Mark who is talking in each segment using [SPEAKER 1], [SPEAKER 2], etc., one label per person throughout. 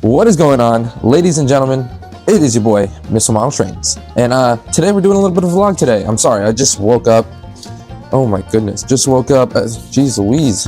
[SPEAKER 1] What is going on, ladies and gentlemen? It is your boy, Mr. Model Trains, and today we're doing a little bit of a vlog today. I'm sorry, I just woke up. Oh my goodness, just woke up. Jeez Louise,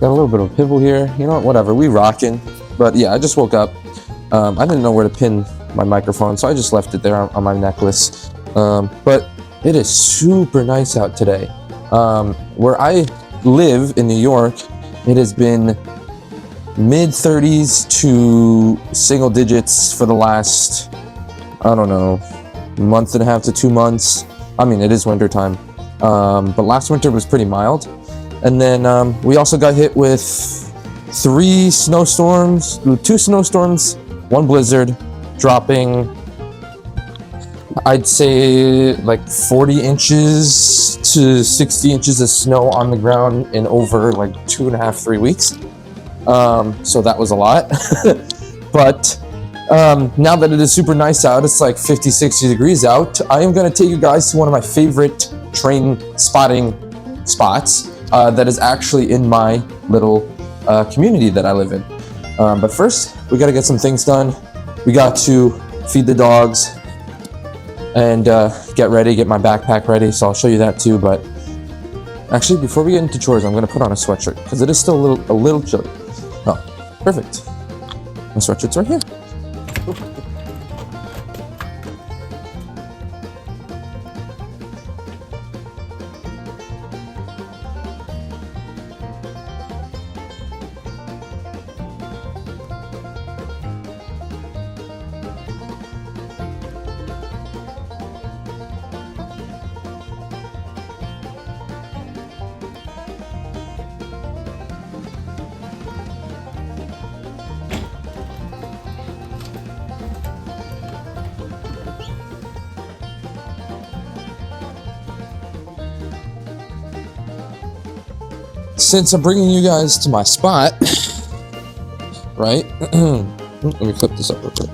[SPEAKER 1] got a little bit of a pimple here. You know what? Whatever, we rocking. But yeah, I just woke up. I didn't know where to pin my microphone, so I just left it there on my necklace. But it is super nice out today. Where I live in New York, it has been mid 30s to single digits for the last, I don't know, month and a half to 2 months. I mean, it is winter time, but last winter was pretty mild. And then we also got hit with 2 snowstorms, 1 blizzard, dropping, I'd say like 40 inches to 60 inches of snow on the ground in over like 2.5, 3 weeks. So that was a lot. But now that it is super nice out, it's like 50, 60 degrees out, I am going to take you guys to one of my favorite train spotting spots that is actually in my little community that I live in. But first, we got to get some things done. We got to feed the dogs and get ready, get my backpack ready, so I'll show you that too. But actually, before we get into chores, I'm going to put on a sweatshirt because it is still a little chilly. Oh, perfect. My sweatshirt's right here. Since I'm bringing you guys to my spot, right? Let me flip this up real quick.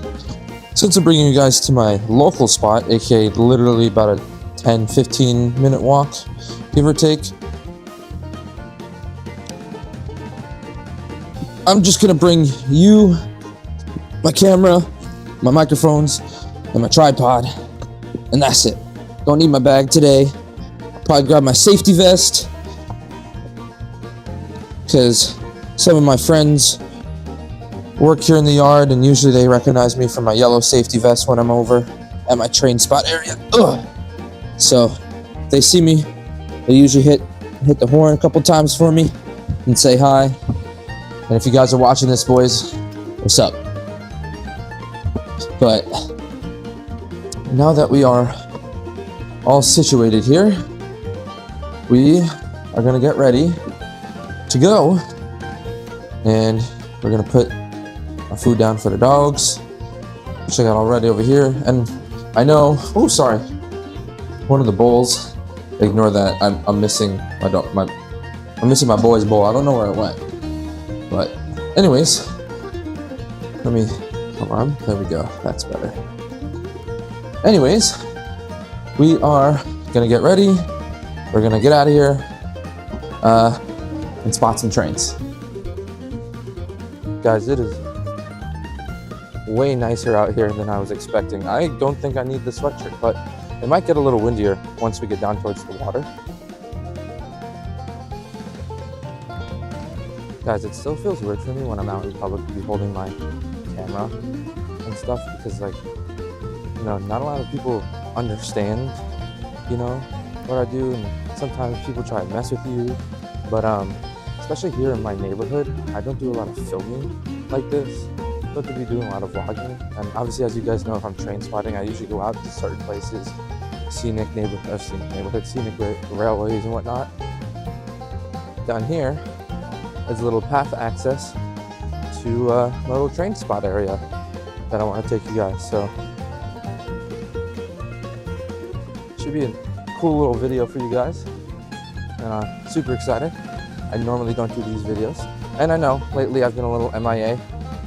[SPEAKER 1] Since I'm bringing you guys to my local spot, aka literally about a 10-15 minute walk, give or take, I'm just gonna bring you my camera, my microphones, and my tripod, and that's it. Don't need my bag today. I'll probably grab my safety vest, because some of my friends work here in the yard and usually they recognize me from my yellow safety vest when I'm over at my train spot area. Ugh. So they see me, they usually hit the horn a couple times for me and say hi. And if you guys are watching this, boys, what's up? But now that we are all situated here, we are gonna get ready to go, and we're gonna put our food down for the dogs, which I got all ready over here. And I know, oh sorry, one of the bowls, ignore that, I'm missing my dog, I'm missing my boy's bowl. I don't know where it went, but anyways, let me, hold on, there we go, that's better. Anyways, we are gonna get ready, we're gonna get out of here, and spot some trains. Guys, it is way nicer out here than I was expecting. I don't think I need the sweatshirt, but it might get a little windier once we get down towards the water. Guys, it still feels weird for me when I'm out in public to be holding my camera and stuff, because like, you know, not a lot of people understand, you know, what I do, and sometimes people try to mess with you, but especially here in my neighborhood, I don't do a lot of filming like this. I don't be doing a lot of vlogging, and obviously, as you guys know, if I'm train spotting, I usually go out to certain places, scenic neighborhoods, scenic railways and whatnot. Down here is a little path access to my little train spot area that I want to take you guys. So should be a cool little video for you guys, and I'm super excited. I normally don't do these videos, and I know lately I've been a little MIA,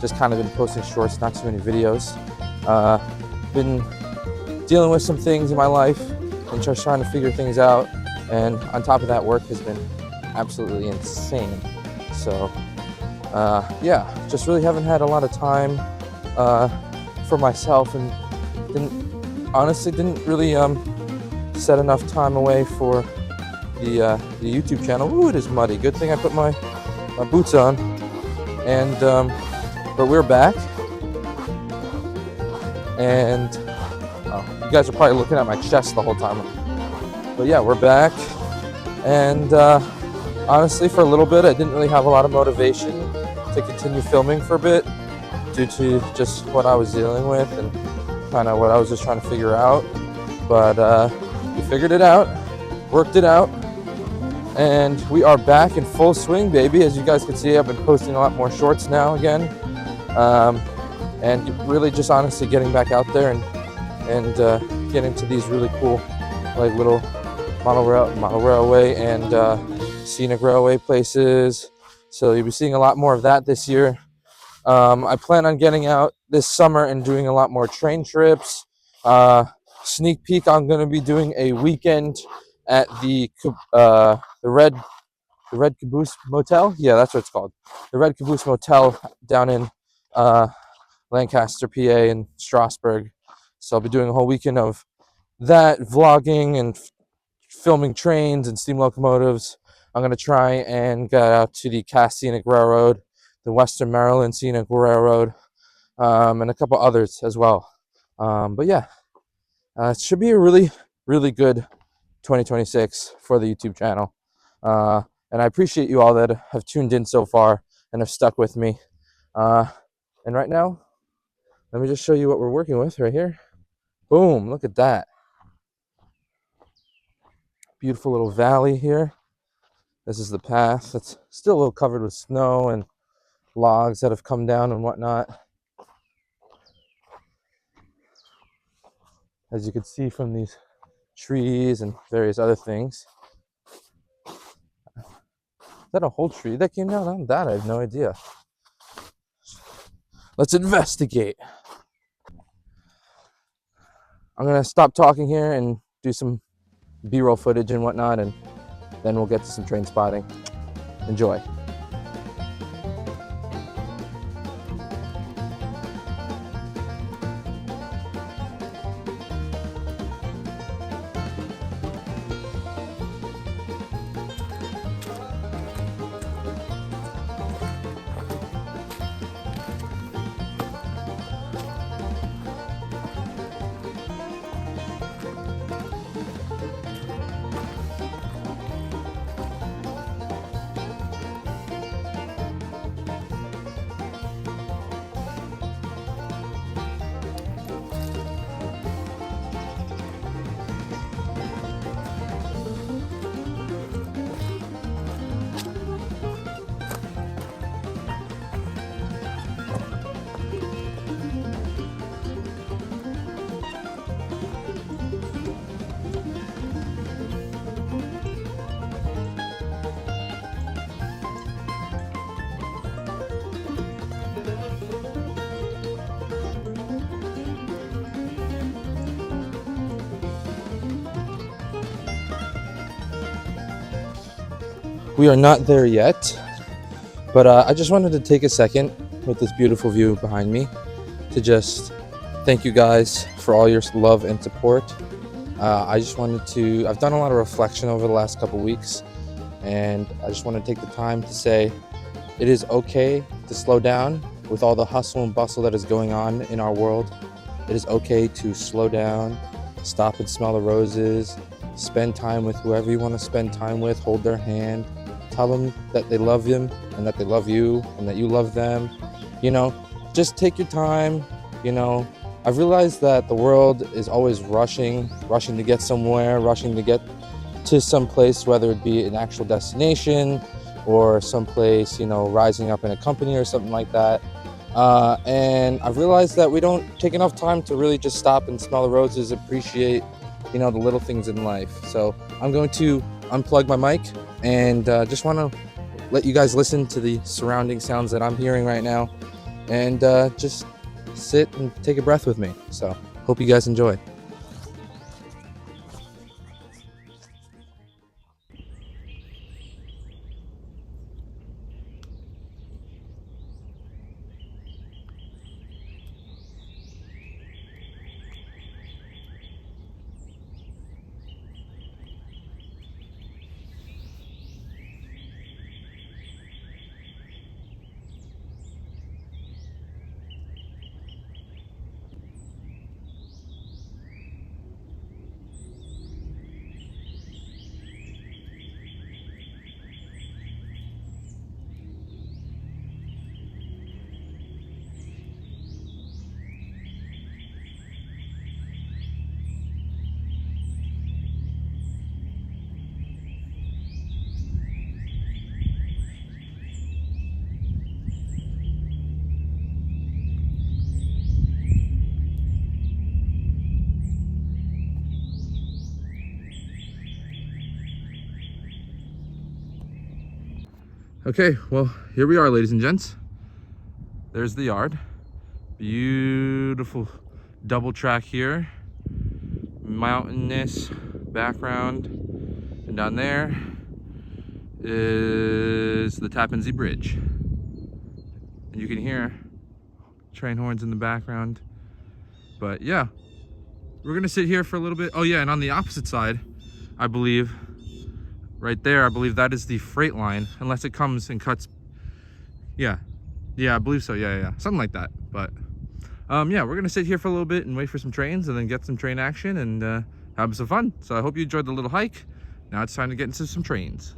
[SPEAKER 1] just kind of been posting shorts, not too many videos. Been dealing with some things in my life and just trying to figure things out, and on top of that, work has been absolutely insane. So yeah, just really haven't had a lot of time for myself, and didn't really set enough time away for the YouTube channel. Ooh, it is muddy. Good thing I put my boots on. And but we're back, and you guys are probably looking at my chest the whole time. But yeah, we're back, and honestly, for a little bit, I didn't really have a lot of motivation to continue filming for a bit due to just what I was dealing with and kind of what I was just trying to figure out. But we figured it out, worked it out, and we are back in full swing, baby. As you guys can see, I've been posting a lot more shorts now again, and really just honestly getting back out there and getting to these really cool, like, little model railway and scenic railway places. So you'll be seeing a lot more of that this year. I plan on getting out this summer and doing a lot more train trips. Sneak peek, I'm going to be doing a weekend at the Red Caboose Motel. Yeah, that's what it's called. The Red Caboose Motel down in Lancaster, PA, and Strasbourg. So I'll be doing a whole weekend of that, vlogging and filming trains and steam locomotives. I'm going to try and get out to the Cass Scenic Railroad, the Western Maryland Scenic Railroad, and a couple others as well. But yeah, it should be a really, really good 2026 for the YouTube channel. And I appreciate you all that have tuned in so far and have stuck with me. And right now, let me just show you what we're working with right here. Boom, look at that. Beautiful little valley here. This is the path. It's still a little covered with snow and logs that have come down and whatnot. As you can see from these trees and various other things. Is that a whole tree that came down? On that, I have no idea. Let's investigate. I'm gonna stop talking here and do some B-roll footage and whatnot, and then we'll get to some train spotting. Enjoy. We are not there yet, but I just wanted to take a second with this beautiful view behind me to just thank you guys for all your love and support. I just wanted to, I've done a lot of reflection over the last couple weeks, and I just want to take the time to say it is okay to slow down with all the hustle and bustle that is going on in our world. It is okay to slow down, stop and smell the roses, spend time with whoever you want to spend time with, hold their hand, tell them that they love them and that they love you and that you love them. You know, just take your time. You know, I've realized that the world is always rushing to get somewhere, rushing to get to some place, whether it be an actual destination or someplace, you know, rising up in a company or something like that. And I've realized that we don't take enough time to really just stop and smell the roses, appreciate, you know, the little things in life. So I'm going to unplug my mic and just want to let you guys listen to the surrounding sounds that I'm hearing right now, and just sit and take a breath with me. So hope you guys enjoy. Okay, well, here we are, ladies and gents. There's the yard. Beautiful double track here. Mountainous background. And down there is the Tappan Zee Bridge. And you can hear train horns in the background. But yeah, we're gonna sit here for a little bit. Oh yeah, and on the opposite side, I believe, right there, I believe that is the freight line, unless it comes and cuts. Yeah, I believe so. Yeah, something like that. But yeah, we're gonna sit here for a little bit and wait for some trains, and then get some train action and have some fun. So I hope you enjoyed the little hike. Now it's time to get into some trains.